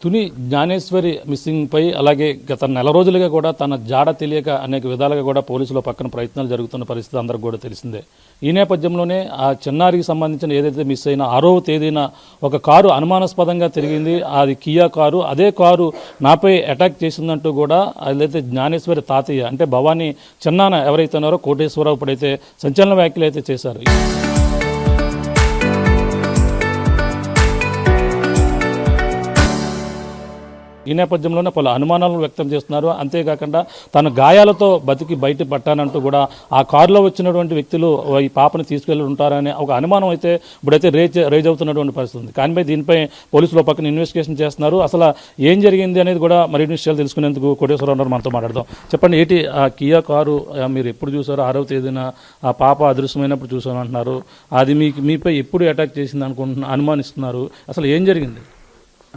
Tuni Gnaneshwari missing పై అలాగే గత నెల రోజులుగా కూడా తన జాడ తెలియక అనేక విధాలుగా కూడా పోలీసుల పక్కన ప్రయత్నాలు జరుగుతున్న పరిస్థితి అందరికి కూడా తెలిసిందే. ఈ నేపథ్యంలోనే ఆ చిన్నారికి సంబంధించిన ఏదైతే మిస్ అయిన 6వ తేదీన ఒక కారు అనుమానాస్పదంగా తిరిగింది. అది కియా కారు. అదే కారు నాపై అటాక్ చేసిందంటూ కూడా అదైతే జ్ఞానేశ్వరి తాతయ్య అంటే భవానీ చిన్నాన ఎవరైతే ఉన్నారో కోటేశ్వరరావు ఇప్పుడైతే సంచలన వ్యాఖ్యలు అయితే చేశారు. ఈ నేపథ్యంలోనే పలు అనుమానాలను వ్యక్తం చేస్తున్నారు. అంతేకాకుండా తన గాయాలతో బతికి బయట పట్టానంటూ కూడా ఆ కారులో వచ్చినటువంటి వ్యక్తులు ఈ పాపని తీసుకెళ్ళి ఉంటారనే ఒక అనుమానం అయితే ఇప్పుడైతే రేజ్ అవుతున్నటువంటి పరిస్థితి ఉంది. కానీ దీనిపై పోలీసులు పక్కన ఇన్వెస్టిగేషన్ చేస్తున్నారు. అసలు ఏం జరిగింది అనేది కూడా మరిన్ని విషయాలు తెలుసుకునేందుకు కోటేశ్వరరావు మనతో మాట్లాడదాం. చెప్పండి, ఏంటి ఆ కియా కారు మీరు ఎప్పుడు చూసారో? 6వ తేదీన ఆ పాప అదృశ్యమైనప్పుడు చూసాను అంటున్నారు. అది మీపై ఎప్పుడు అటాక్ చేసింది అనుమానిస్తున్నారు. అసలు ఏం జరిగింది?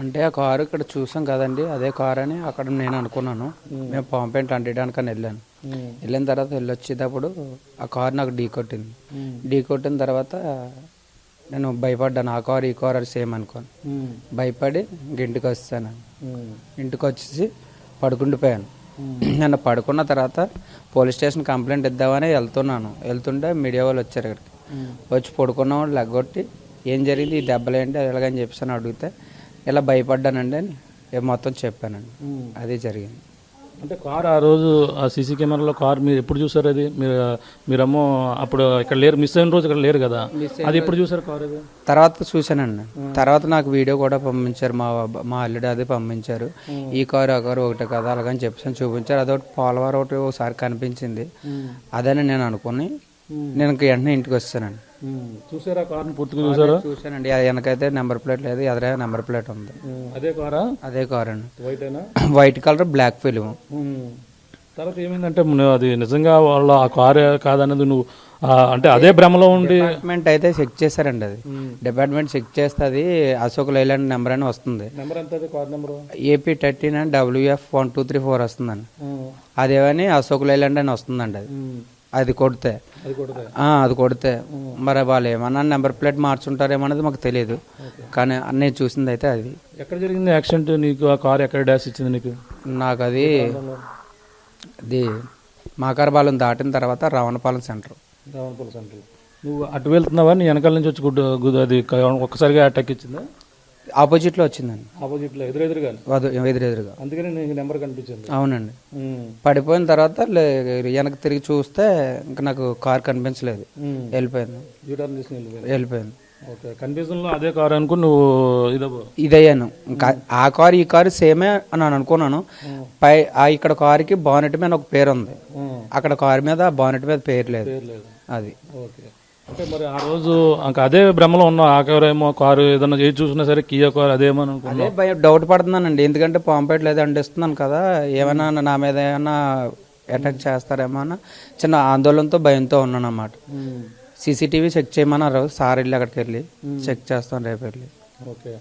అంటే ఆ కారు ఇక్కడ చూసాం కదండి, అదే కారు అని అక్కడ నేను అనుకున్నాను. మేము పాంపేంట్ అంటేడానికని వెళ్ళిన తర్వాత వెళ్ళొచ్చేటప్పుడు ఆ కారు నాకు ఢీ కొట్టిన తర్వాత నేను భయపడ్డాను. ఆ కారు ఈ కారు అది సేమ్ అనుకోను. భయపడి ఇంటికి వచ్చాను. ఇంటికి వచ్చేసి పడుకుండిపోయాను. నేను పడుకున్న తర్వాత పోలీస్ స్టేషన్ కంప్లైంట్ ఇద్దామని వెళ్తుంటే మీడియా వాళ్ళు వచ్చారు. ఇక్కడికి వచ్చి పడుకున్న వాళ్ళు లెగ్గొట్టి ఏం జరిగింది, ఈ దెబ్బలేంటి ఎలాగని చెప్పేసి అడిగితే ఇలా భయపడ్డానండి అని మొత్తం చెప్పానండి. అదే జరిగింది. అంటే కారు ఆ రోజు ఆ సీసీ కెమెరాలో కారు మీరు ఎప్పుడు చూసారు? అది మీరేమో అప్పుడు ఇక్కడ లేరు, మిస్ అయిన రోజు ఇక్కడ లేరు కదా, అది ఎప్పుడు చూసారు కారు? అది తర్వాత చూసానండి. తర్వాత నాకు వీడియో కూడా పంపించారు, మా అల్లుడు అది పంపించారు. ఈ కారు ఆ కారు ఒకటే కదా అలాగని చెప్పేసి చూపించారు. అదొకటి పోలవరం ఒకటి ఒకసారి కనిపించింది. అదని నేను అనుకుని నేను వెంటనే ఇంటికి వచ్చానండి. చూసారా కారుని పూర్తిగా? చూసారా? చూసానండి. వెనకైతే నెంబర్ ప్లేట్ లేదు, ఎదురే నెంబర్ ప్లేట్ ఉంది. అదే కారా? అదే కారు అండి. White colour black film. తర్వాత ఏమైందంటే అది నిజంగా వాళ్ళ ఆ కారు కాదన్నది నువ్వు అంటే అదే భ్రమలో ఉండి డిపార్ట్మెంట్ అయితే చెక్ చేశారండి. అది డిపార్ట్మెంట్ చెక్ చేస్తే అది అశోక్ లైలాండ్ నెంబర్ అని వస్తుంది. AP 13 and WF 1234 వస్తుందండి. అదేమని అశోక్ లైలాండ్ అని వస్తుందండి. అది కొడితే మరి వాళ్ళు ఏమన్నా నెంబర్ ప్లేట్ మార్చుంటారేమన్నది మాకు తెలియదు. కానీ నేను చూసింది అయితే అది. ఎక్కడ జరిగింది యాక్సిడెంట్? నీకు ఆ కారు ఎక్కడ డాష్ ఇచ్చింది నీకు? నాకు అది మాకారపాలెం దాటిన తర్వాత రావణపాలెం సెంటర్. నువ్వు అటు వెళ్తున్నావా? నీ వెనకాల నుంచి వచ్చి అది ఒక్కసారిగా అటాక్ ఇచ్చిందా? ఆపోజిట్ లో వచ్చిందండి. ఆపోజిట్ లో ఎదురెదురుగా? అందుకని నీకు నెంబర్ కనిపించింది. అవునండి. పడిపోయిన తర్వాత వెనక తిరిగి చూస్తే ఇంకా నాకు కార్ కనిపించలేదు, వెళ్ళిపోయింది. వెళ్ళిపోయింది. కన్ఫ్యూజన్ లో అదే కారు అనుకుని నువ్వు ఇదయ్యాను. ఇంకా ఆ కారు ఈ కారు సేమే అని అనుకున్నాను. ఇక్కడ కారుకి బానెట్ మీద ఒక పేరు ఉంది, అక్కడ కారు మీద బానెట్ మీద పేరు లేదు. అది అంటే మరి ఆ రోజు ఇంకా అదే భ్రమలో ఉన్న ఆ కారు ఏమో కారు ఏదన్నా ఏది చూసినా సరే కియా కారు అదేమో డౌట్ పడుతున్నానండి. ఎందుకంటే పాంపేట్ లేదు అండిస్తున్నాను కదా, ఏమైనా నా మీద ఏమైనా అటాక్ చేస్తారేమో అన్న చిన్న ఆందోళనతో భయంతో ఉన్నాను అన్నమాట. CCTV చెక్ చేయమన్నారు సార్, వెళ్ళి అక్కడికి వెళ్ళి చెక్ చేస్తాను రేపు వెళ్ళి. ఓకే.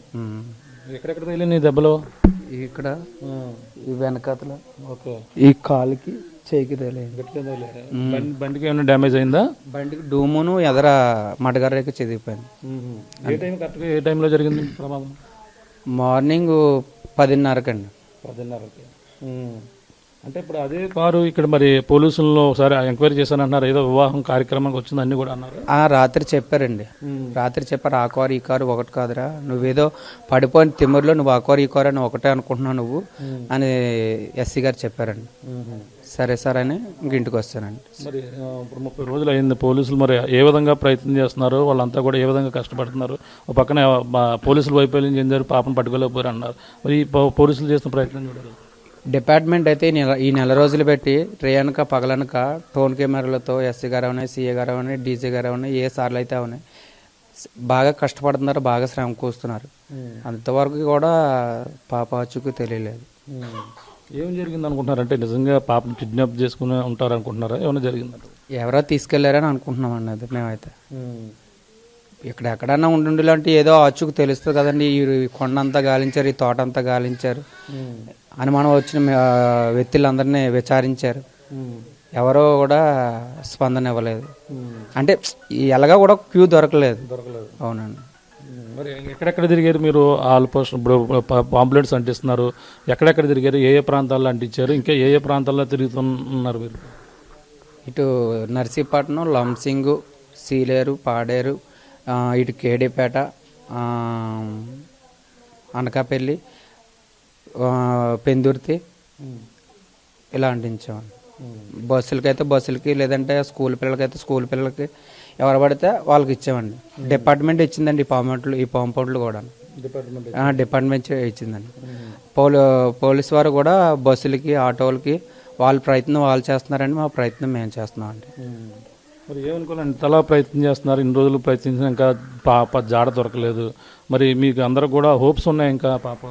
ఎక్కడెక్కడ తగిలింది దెబ్బలు? ఇక్కడ ఈ వెనకాతలో ఈ కాలుకి చేయికి తగిలింది. బండికి ఏమైనా డ్యామేజ్ అయిందా? బండికి డూమును ఎదర మడగర్రేకి చెదిరిపోయింది. ఏ టైంలో జరిగింది ప్రమాదం? మార్నింగ్ 10:30కండి. 10:30కి. అంటే ఇప్పుడు అదే కారు ఇక్కడ మరి పోలీసులను ఒకసారి ఎంక్వైరీ చేశానంటున్నారు, ఏదో వివాహం కార్యక్రమానికి వచ్చింది అన్ని కూడా అన్నారు. రాత్రి చెప్పారండి. ఆ కారు ఈ కారు ఒకటి కాదురా, నువ్వేదో పడిపోయిన తిమ్మరిలో నువ్వు ఆ కారు ఈ కారు అని ఒకటే అనుకుంటున్నావు నువ్వు అని SC గారు చెప్పారండి. సరే సార్ అని ఇంటికి వస్తానండి. మరి ఇప్పుడు 30 రోజులు అయింది. పోలీసులు మరి ఏ విధంగా ప్రయత్నం చేస్తున్నారు? వాళ్ళంతా కూడా ఏ విధంగా కష్టపడుతున్నారు? ఒక పక్కన పోలీసులు వైఫల్యం చెందారు, పాపను పట్టుకోలేకపోయారు అన్నారు. మరి పోలీసులు చేస్తున్న ప్రయత్నం చూడాలి. డిపార్ట్మెంట్ అయితే ఈ నెల రోజులు పెట్టి రేయనక పగలనక టోన్ కెమెరాలతో SC గారు అవనాయి, CA గారు అవనాయి, DJ గారు అవనాయి, ఏ సార్లు అయితే అవనాయి బాగా కష్టపడుతున్నారు, బాగా శ్రమ కూస్తున్నారు. అంతవరకు కూడా పాప అచ్చుకు తెలియలేదు. ఏం జరిగింది అనుకుంటున్నారు? అంటే నిజంగా పాపను కిడ్నాప్ చేసుకుని ఉంటారు అనుకుంటున్నారా? ఏమైనా జరిగిందంట? ఎవరో తీసుకెళ్లారని అనుకుంటున్నాం అన్నది మేమైతే. ఎక్కడెక్కడన్నా ఉండులాంటి ఏదో అచ్చుకు తెలుస్తుంది కదండి. ఈ కొండంతా గాలించారు, ఈ తోట అంతా గాలించారు, అనుమానం వచ్చిన వ్యక్తులందరినీ విచారించారు, ఎవరో కూడా స్పందన ఇవ్వలేదు. అంటే ఎలాగా కూడా క్యూ దొరకలేదు. అవునండి. మరి ఎక్కడెక్కడ తిరిగారు మీరు? ఆల్మోస్ట్ ఇప్పుడు పాంప్లెట్స్ అంటిస్తున్నారు, ఎక్కడెక్కడ తిరిగారు? ఏ ఏ ప్రాంతాల్లో అంటించారు? ఇంకా ఏ ఏ ప్రాంతాల్లో తిరుగుతున్నారు మీరు? ఇటు నర్సీపట్నం, లంసింగు, సీలేరు, పాడేరు, ఇటు కేడీపేట, అనకాపల్లి, పెందుర్తి ఇలా అంటించామండి. బస్సులకైతే బస్సులకి, లేదంటే స్కూల్ పిల్లలకైతే స్కూల్ పిల్లలకి, ఎవరు పడితే వాళ్ళకి ఇచ్చామండి. డిపార్ట్మెంట్ ఇచ్చిందండి ఈ కాంపౌండ్లు కూడా. డిపార్ట్మెంట్ ఇచ్చిందండి. పోలీసు వారు కూడా బస్సులకి, ఆటోలకి వాళ్ళ ప్రయత్నం వాళ్ళు చేస్తున్నారండి, మా ప్రయత్నం మేము చేస్తున్నాం అండి. మరి ఏమనుకోవాలండి, ఇంతలా ప్రయత్నం చేస్తున్నారు, ఇన్ని రోజులు ప్రయత్నించిన ఇంకా పాప జాడ దొరకలేదు. మరి మీకు అందరూ కూడా హోప్స్ ఉన్నాయి ఇంకా పాప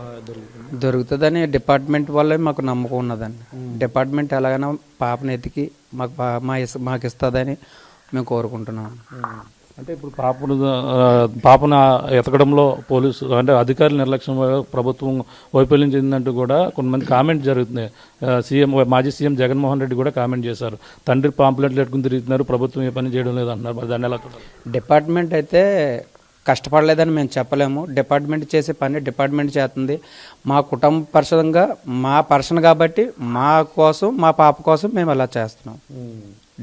దొరుకుతుందని డిపార్ట్మెంట్ వల్లే మాకు నమ్మకం ఉన్నదండి. డిపార్ట్మెంట్ ఎలాగైనా పాపను ఎతికి మాకు ఇస్తుందని మేము కోరుకుంటున్నాం. అంటే ఇప్పుడు పాపను ఎతకడంలో పోలీసు అంటే అధికారుల నిర్లక్ష్యం ప్రభుత్వం వైఫల్యం చెందినట్టు కూడా కొంతమంది కామెంట్ జరుగుతున్నాయి. మాజీ సీఎం జగన్మోహన్ రెడ్డి కూడా కామెంట్ చేశారు, తండ్రి పాంప్లెట్లు పెట్టుకుని తిరుగుతున్నారు, ప్రభుత్వం ఏ పని చేయడం లేదు అంటున్నారు. మరి దాన్ని ఎలా చూడాలి? డిపార్ట్మెంట్ అయితే కష్టపడలేదని మేము చెప్పలేము. డిపార్ట్మెంట్ చేసే పని డిపార్ట్మెంట్ చేస్తుంది. మా కుటుంబ పర్సన్గా మా పర్సన్ కాబట్టి మా కోసం, మా పాప కోసం మేము అలా చేస్తున్నాం.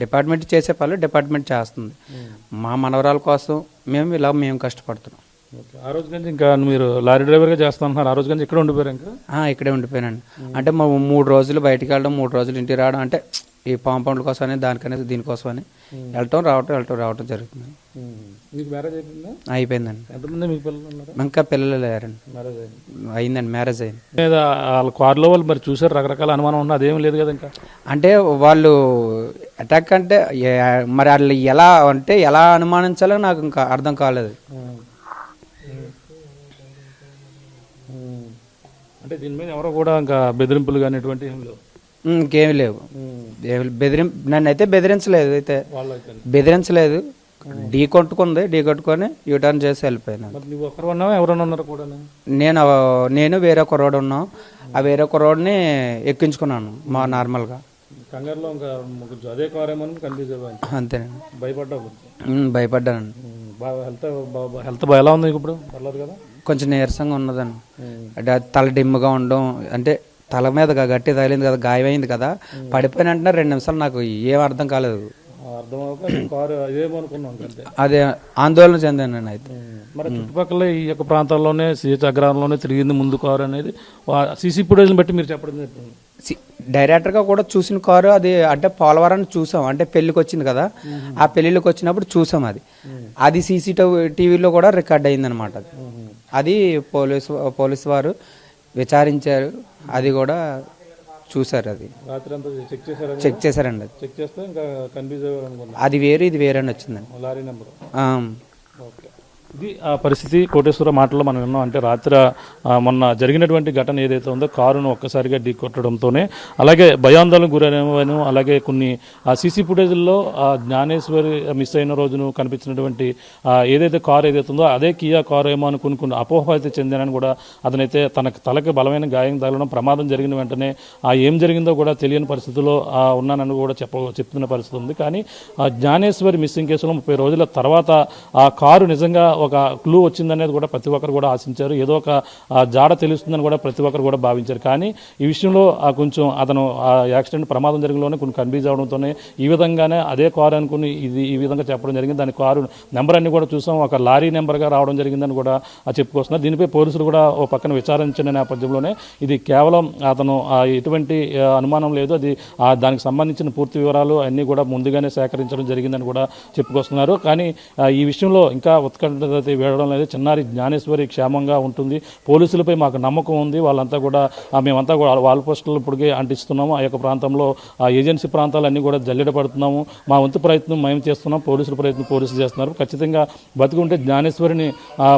డిపార్ట్మెంట్ చేసే పనులు డిపార్ట్మెంట్ చేస్తుంది. మా మనవరాల కోసం మేము కష్టపడుతున్నాం. ఆ రోజు నుంచి ఇంకా మీరు లారీ డ్రైవర్గా చేస్తున్నారు, ఆ రోజు నుంచి ఇక్కడ ఉండిపోయారు? ఇంకా ఇక్కడే ఉండిపోయానండి. అంటే మా 3 రోజులు బయటికి వెళ్ళడం, 3 రోజులు ఇంటికి రావడం, అంటే ఈ కాంపౌండ్ కోసం అని, దానికనేది దీనికోసం అని వెళ్ళటం రావటం జరుగుతుంది. మీకు మ్యారేజ్ అయిపోయిందా? అయిపోయిందండి. ఎంతమంది మీకు పిల్లలు ఉన్నారు? ఇంకా పిల్లలు లేరండి. అయిందండి, మ్యారేజ్ అయింది. వాళ్ళ కారులో వాళ్ళు మరి చూసారు, రకరకాల అనుమానం ఉన్నా అదేం లేదు కదా ఇంకా. అంటే వాళ్ళు అటాక్ అంటే మరి వాళ్ళు ఎలా అనుమానించాలో నాకు ఇంకా అర్థం కాలేదు. అంటే దీని మీద ఎవరో కూడా ఇంకా బెదిరింపులు కానీ ఎటువంటి ఏం లేవు? ఇంకేమి లేవు. నన్ను అయితే బెదిరించలేదు. ఢీ కొట్టుకొని యూటర్న్ చేసి వెళ్ళిపోయాను. నువ్వు ఒక్కరు ఉన్నావా, ఎవరైనా ఉన్నారు కూడా? నేను వేరే కుర్రోడు ఉన్నాం. ఆ వేరే కుర్రోడిని ఎక్కించుకున్నాను మా నార్మల్గా. కంగారులో ఇంకా అదే కారేమో కన్ఫ్యూజ్ అయ్యాను. అంతేనండి. భయపడ్డానండి. హెల్త్ ఎలా ఉంది ఇప్పుడు? పర్లేదు కదా? కొంచెం నీరసంగా ఉన్నదండి. అంటే తల డిమ్గా ఉండడం, అంటే తల మీద గట్టి తగిలింది కదా, గాయమైంది కదా, పడిపోయిన వెంటనే 2 నిమిషాలు నాకు ఏం అర్థం కాలేదు. అదే ఆందోళన చెందాను అయితే. మరి చుట్టుపక్కల ఈ యొక్క ప్రాంతాల్లోనే సీత అగ్రహారంలోనే తిరిగింది ముందు కారు అనేది సీసీ ఫుటేజ్ని బట్టి మీరు చెప్పడం డైరెక్టర్గా కూడా చూసిన కారు అది. అంటే పోలవరాన్ని చూసాం, అంటే పెళ్లికి వచ్చింది కదా, ఆ పెళ్లికి వచ్చినప్పుడు చూసాం. అది CCTVలో కూడా రికార్డ్ అయిందనమాట. అది పోలీసు వారు విచారించారు, అది కూడా చూసారు. అది చెక్ చేశారండి. అది వేరు, ఇది వేరే అని వచ్చిందండి లారీ నెంబర్. ఇది ఆ పరిస్థితి కోటేశ్వర మాటల్లో మనం విన్నాం. అంటే రాత్రి మొన్న జరిగినటువంటి ఘటన ఏదైతే ఉందో కారును ఒక్కసారిగా ఢీ కొట్టడంతోనే అలాగే భయాందోళన గురైనవను, అలాగే కొన్ని సీసీ ఫుటేజ్ల్లో జ్ఞానేశ్వరి మిస్ అయిన రోజును కనిపించినటువంటి ఏదైతే కారు ఏదైతే ఉందో అదే కియా కారు ఏమో అనుకుని కొన్ని అపోహ అయితే చెందానని కూడా అతనైతే తలకి బలమైన గాయం తగలడం, ప్రమాదం జరిగిన వెంటనే ఏం జరిగిందో కూడా తెలియని పరిస్థితిలో ఉన్నానని కూడా చెప్తున్న పరిస్థితి ఉంది. కానీ జ్ఞానేశ్వరి మిస్సింగ్ కేసులో 30 రోజుల తర్వాత ఆ కారు నిజంగా ఒక క్లూ వచ్చిందనేది కూడా ప్రతి ఒక్కరు కూడా ఆశించారు. ఏదో ఒక జాడ తెలుస్తుందని కూడా ప్రతి ఒక్కరు కూడా భావించారు. కానీ ఈ విషయంలో కొంచెం అతను యాక్సిడెంట్ ప్రమాదం జరిగినలోనే కొన్ని కన్ఫ్యూజ్ అవడంతోనే ఈ విధంగానే అదే కారు అనుకుని ఈ విధంగా చెప్పడం జరిగింది. దాని కారు నెంబర్ అన్ని కూడా చూసాం, ఒక లారీ నెంబర్గా రావడం జరిగిందని కూడా చెప్పుకొస్తున్నారు. దీనిపై పోలీసులు కూడా ఓ పక్కన విచారించిన నేపథ్యంలోనే ఇది కేవలం అతను ఎటువంటి అనుమానం లేదు, అది దానికి సంబంధించిన పూర్తి వివరాలు అన్నీ కూడా ముందుగానే సేకరించడం జరిగిందని కూడా చెప్పుకొస్తున్నారు. కానీ ఈ విషయంలో ఇంకా ఉత్కంఠ వేయడం లేదు. చిన్నారి జ్ఞానేశ్వరి క్షేమంగా ఉంటుంది, పోలీసులపై మాకు నమ్మకం ఉంది. వాళ్ళంతా కూడా మేమంతా కూడా వాల్ పోస్టులు ఇప్పటికే అంటిస్తున్నాము. ఆ యొక్క ప్రాంతంలో ఏజెన్సీ ప్రాంతాలన్నీ కూడా జల్లెడ పడుతున్నాము. మా వంతు ప్రయత్నం మేము చేస్తున్నాం, పోలీసుల ప్రయత్నం పోలీసులు చేస్తున్నారు. ఖచ్చితంగా బతికుంటే జ్ఞానేశ్వరిని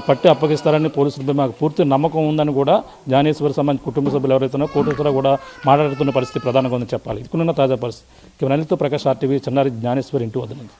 పట్టి అప్పగిస్తారని పోలీసులపై మాకు పూర్తి నమ్మకం ఉందని కూడా జ్ఞానేశ్వరి సంబంధించిన కుటుంబ సభ్యులు ఎవరైతే కోటేశ్వర కూడా మాట్లాడుతున్న పరిస్థితి ప్రధానంగా ఉందని చెప్పాలి. ఇదికున్న తాజా పరిస్థితి. అనిల్తో ప్రకాష్ RTV, చిన్నారి జ్ఞానేశ్వరి ఇంటి వద్ద నుంచి.